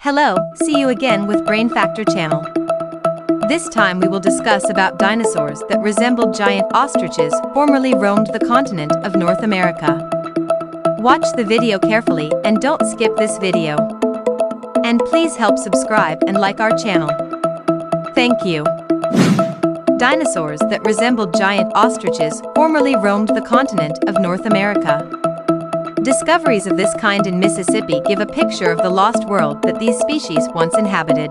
Hello, see you again with Brainfactor channel. This time we will discuss about dinosaurs that resembled giant ostriches formerly roamed the continent of North America. Watch the video carefully and don't skip this video. And please help subscribe and like our channel. Thank you. Dinosaurs that resembled giant ostriches formerly roamed the continent of North America. Discoveries of this kind in Mississippi give a picture of the lost world that these species once inhabited.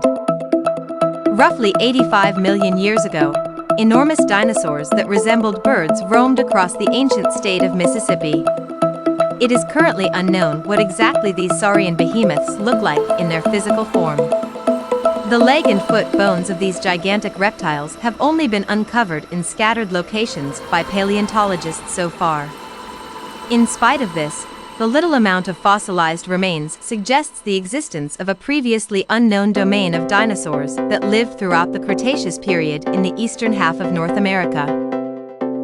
Roughly 85 million years ago, enormous dinosaurs that resembled birds roamed across the ancient state of Mississippi. It is currently unknown what exactly these saurian behemoths look like in their physical form. The leg and foot bones of these gigantic reptiles have only been uncovered in scattered locations by paleontologists so far. In spite of this, the little amount of fossilized remains suggests the existence of a previously unknown domain of dinosaurs that lived throughout the Cretaceous period in the eastern half of North America.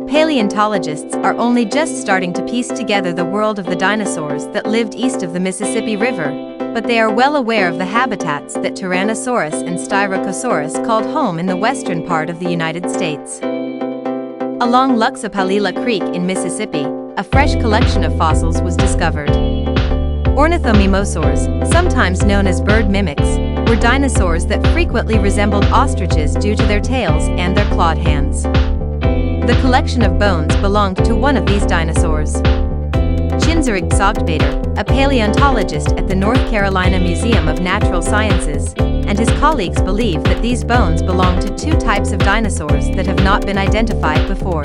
Paleontologists are only just starting to piece together the world of the dinosaurs that lived east of the Mississippi River, but they are well aware of the habitats that Tyrannosaurus and Styracosaurus called home in the western part of the United States. Along Luxapalila Creek in Mississippi, a fresh collection of fossils was discovered. Ornithomimosaurs, sometimes known as bird mimics, were dinosaurs that frequently resembled ostriches due to their tails and their clawed hands. The collection of bones belonged to one of these dinosaurs. Chinzerig Sogbeder, a paleontologist at the North Carolina Museum of Natural Sciences, and his colleagues believe that these bones belong to two types of dinosaurs that have not been identified before.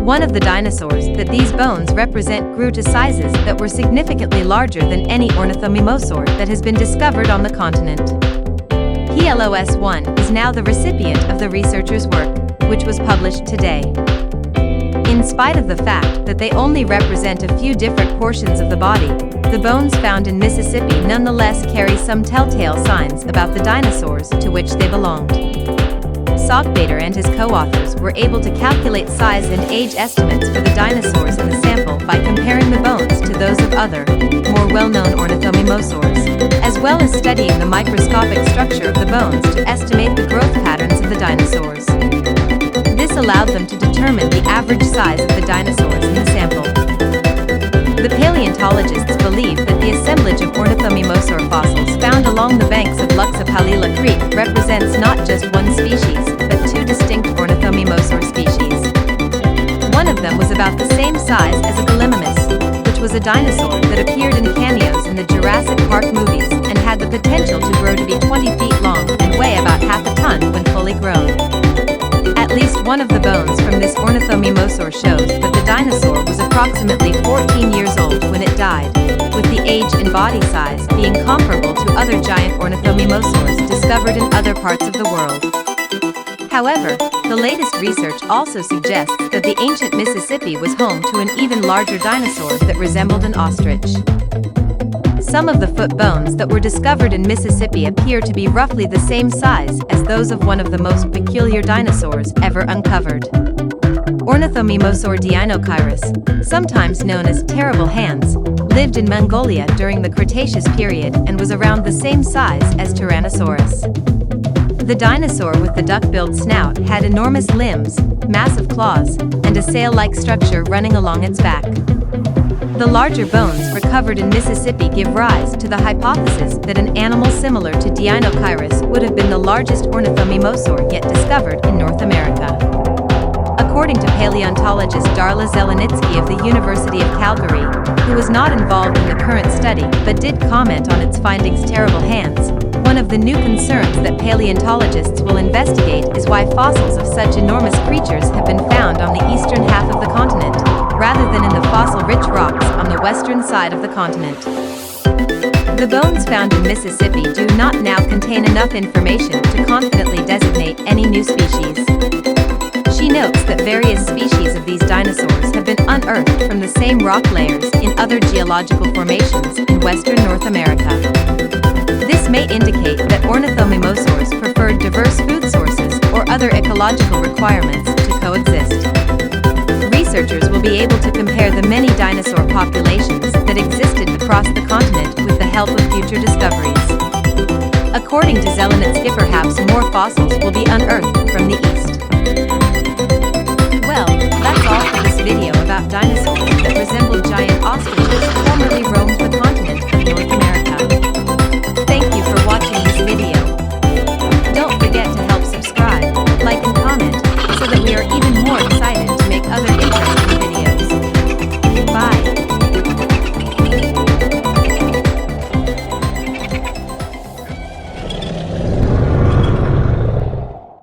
One of the dinosaurs that these bones represent grew to sizes that were significantly larger than any ornithomimosaur that has been discovered on the continent. PLOS1 is now the recipient of the researchers' work, which was published today. In spite of the fact that they only represent a few different portions of the body, the bones found in Mississippi nonetheless carry some telltale signs about the dinosaurs to which they belonged. Sogbeder and his co-authors were able to calculate size and age estimates for the dinosaurs in the sample by comparing the bones to those of other, more well-known ornithomimosaurs, as well as studying the microscopic structure of the bones to estimate the growth patterns of the dinosaurs. This allowed them to determine the average size of the dinosaurs in the sample. The paleontologists believe that the assemblage of ornithomimosaur fossils found along the banks of Luxapalila Creek represents not just one species, but two distinct ornithomimosaur species. One of them was about the same size as a Gallimimus, which was a dinosaur that appeared in cameos in the Jurassic Park movies and had the potential to grow to be 20 feet long and weigh about half a ton when fully grown. At least one of the bones from this ornithomimosaur shows that the dinosaur was approximately 14 years old when it died, with the age and body size being comparable to other giant ornithomimosaurs discovered in other parts of the world. However, the latest research also suggests that the ancient Mississippi was home to an even larger dinosaur that resembled an ostrich. Some of the foot bones that were discovered in Mississippi appear to be roughly the same size as those of one of the most peculiar dinosaurs ever uncovered. Ornithomimosaur Dinosaurs, sometimes known as terrible hands, lived in Mongolia during the Cretaceous period and was around the same size as Tyrannosaurus. The dinosaur with the duck-billed snout had enormous limbs, massive claws, and a sail-like structure running along its back. The larger bones recovered in Mississippi give rise to the hypothesis that an animal similar to Dinosaurs would have been the largest ornithomimosaur yet discovered in North America. According to paleontologist Darla Zelenitsky of the University of Calgary, who was not involved in the current study but did comment on its findings' terrible hands, one of the new concerns that paleontologists will investigate is why fossils of such enormous creatures have been found on the eastern half of the continent, rather than in the fossil-rich rocks on the western side of the continent. The bones found in Mississippi do not now contain enough information to confidently designate any new species. She notes that various species of these dinosaurs have been unearthed from the same rock layers in other geological formations in western North America. This may indicate that ornithomimosaurs preferred diverse food sources or other ecological requirements to coexist. Researchers will be able to compare the many dinosaur populations that existed across the continent with the help of future discoveries. According to Zelenitsky, perhaps more fossils will be unearthed from the east.